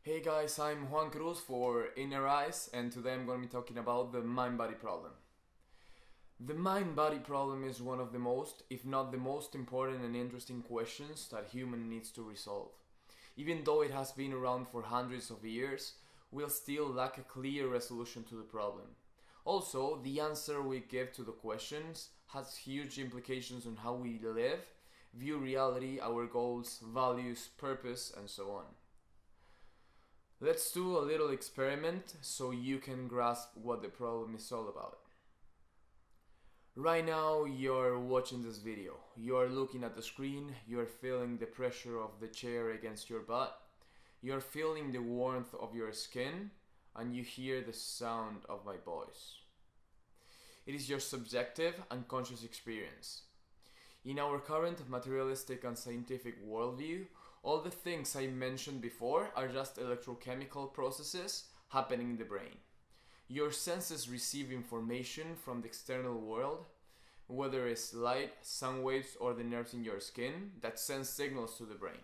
Hey guys, I'm Juan Cruz for Inerize, and today I'm going to be talking about the mind-body problem. The mind-body problem is one of the most, if not the most important and interesting questions that human needs to resolve. Even though it has been around for hundreds of years, we'll still lack a clear resolution to the problem. Also, the answer we give to the questions has huge implications on how we live, view reality, our goals, values, purpose, and so on. Let's do a little experiment so you can grasp what the problem is all about. Right now you're watching this video, you're looking at the screen, you're feeling the pressure of the chair against your butt, you're feeling the warmth of your skin, and you hear the sound of my voice. It is your subjective and conscious experience. In our current materialistic and scientific worldview, all the things I mentioned before are just electrochemical processes happening in the brain. Your senses receive information from the external world, whether it's light, sound waves, or the nerves in your skin that send signals to the brain.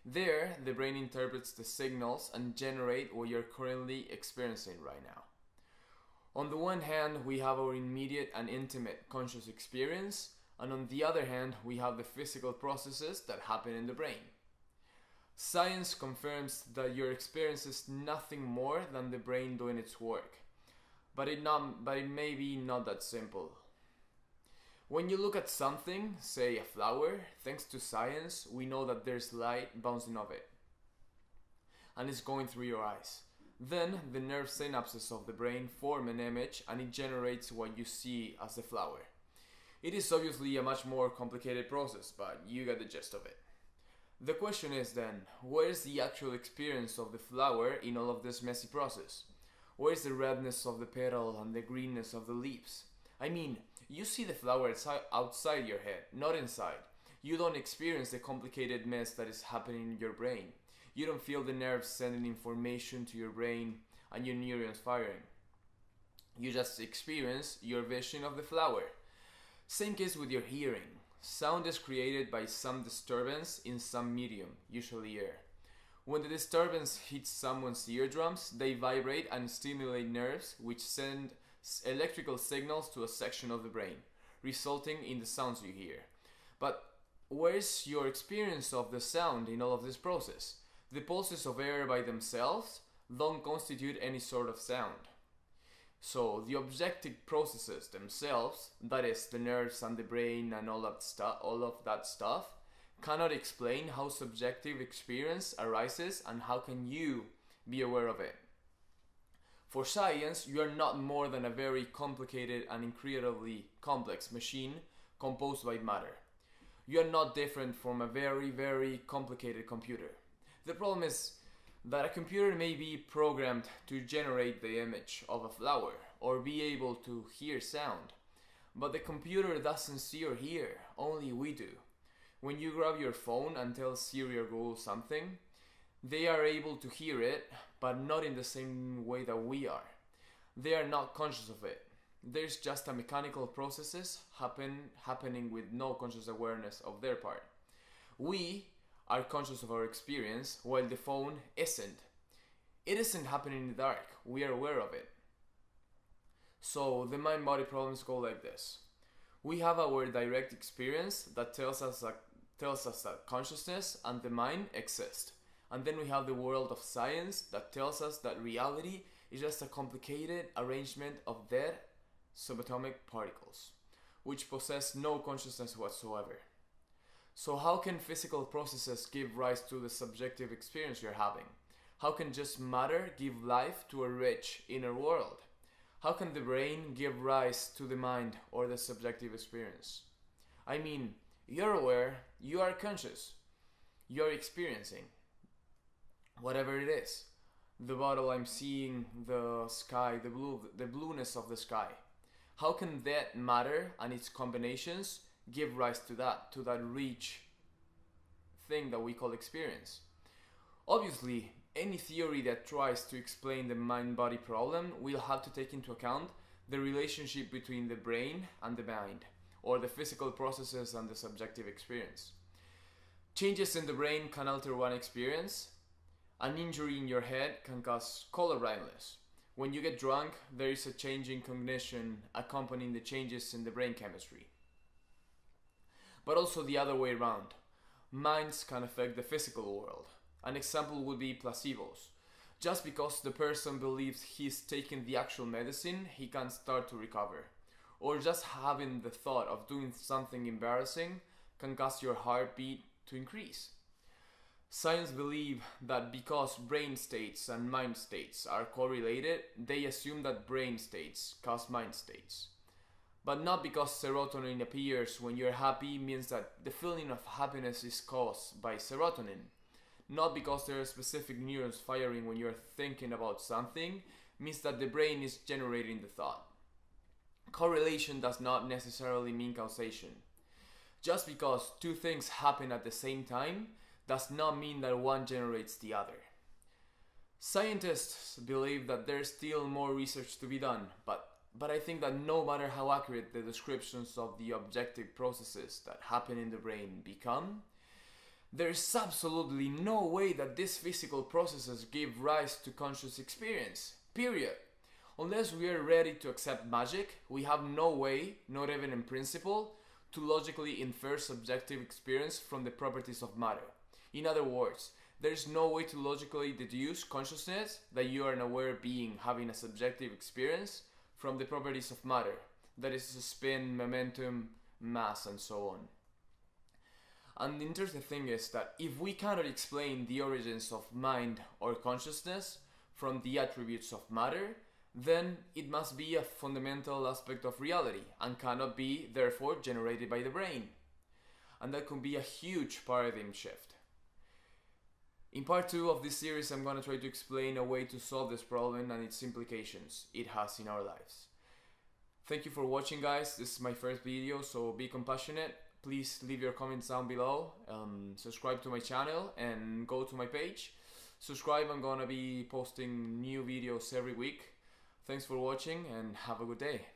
There, the brain interprets the signals and generate what you're currently experiencing right now. On the one hand, we have our immediate and intimate conscious experience, and on the other hand, we have the physical processes that happen in the brain. Science confirms that your experience is nothing more than the brain doing its work, but it may be not that simple. When you look at something, say a flower, thanks to science, we know that there's light bouncing off it, and it's going through your eyes. Then the nerve synapses of the brain form an image, and it generates what you see as the flower. It is obviously a much more complicated process, but you get the gist of it. The question is then, where is the actual experience of the flower in all of this messy process? Where is the redness of the petal and the greenness of the leaves? I mean, you see the flower outside your head, not inside. You don't experience the complicated mess that is happening in your brain. You don't feel the nerves sending information to your brain and your neurons firing. You just experience your vision of the flower. Same case with your hearing. Sound is created by some disturbance in some medium, usually air. When the disturbance hits someone's eardrums, they vibrate and stimulate nerves which send electrical signals to a section of the brain, resulting in the sounds you hear. But where's your experience of the sound in all of this process? The pulses of air by themselves don't constitute any sort of sound. So the objective processes themselves, that is the nerves and the brain and all of that stuff, cannot explain how subjective experience arises and how can you be aware of it. For science, you are not more than a very complicated and incredibly complex machine composed by matter. You are not different from a very, very complicated computer. The problem is that a computer may be programmed to generate the image of a flower or be able to hear sound, but the computer doesn't see or hear, only we do. When you grab your phone and tell Siri or Google something, they are able to hear it, but not in the same way that we are. They are not conscious of it. There's just a mechanical processes happening with no conscious awareness of their part. We are conscious of our experience, while the phone isn't. It isn't happening in the dark, we are aware of it. So the mind-body problems go like this. We have our direct experience that tells us that consciousness and the mind exist. And then we have the world of science that tells us that reality is just a complicated arrangement of dead subatomic particles, which possess no consciousness whatsoever. So how can physical processes give rise to the subjective experience you're having? How can just matter give life to a rich inner world? How can the brain give rise to the mind or the subjective experience? I mean, you're aware, you are conscious, you're experiencing whatever it is. The bottle I'm seeing, the sky, the blueness of the sky. How can that matter and its combinations give rise to that rich thing that we call experience? Obviously, any theory that tries to explain the mind-body problem will have to take into account the relationship between the brain and the mind, or the physical processes and the subjective experience. Changes in the brain can alter one experience, An injury in your head can cause color blindness. When you get drunk, there is a change in cognition accompanying the changes in the brain chemistry. But also the other way around. Minds can affect the physical world. An example would be placebos. Just because the person believes he's taking the actual medicine, he can start to recover. Or just having the thought of doing something embarrassing can cause your heartbeat to increase. Science believe that because brain states and mind states are correlated, they assume that brain states cause mind states. But not because serotonin appears when you're happy means that the feeling of happiness is caused by serotonin. Not because there are specific neurons firing when you're thinking about something means that the brain is generating the thought. Correlation does not necessarily mean causation. Just because two things happen at the same time does not mean that one generates the other. Scientists believe that there's still more research to be done, but I think that no matter how accurate the descriptions of the objective processes that happen in the brain become, there is absolutely no way that these physical processes give rise to conscious experience. Period. Unless we are ready to accept magic, we have no way, not even in principle, to logically infer subjective experience from the properties of matter. In other words, there is no way to logically deduce consciousness, that you are an aware being having a subjective experience, from the properties of matter, that is spin, momentum, mass, and so on. And the interesting thing is that if we cannot explain the origins of mind or consciousness from the attributes of matter, then it must be a fundamental aspect of reality and cannot be, therefore, generated by the brain. And that could be a huge paradigm shift. In part 2 of this series, I'm going to try to explain a way to solve this problem and its implications it has in our lives. Thank you for watching, guys. This is my first video, so be compassionate. Please leave your comments down below, subscribe to my channel and go to my page. Subscribe, I'm gonna be posting new videos every week. Thanks for watching and have a good day.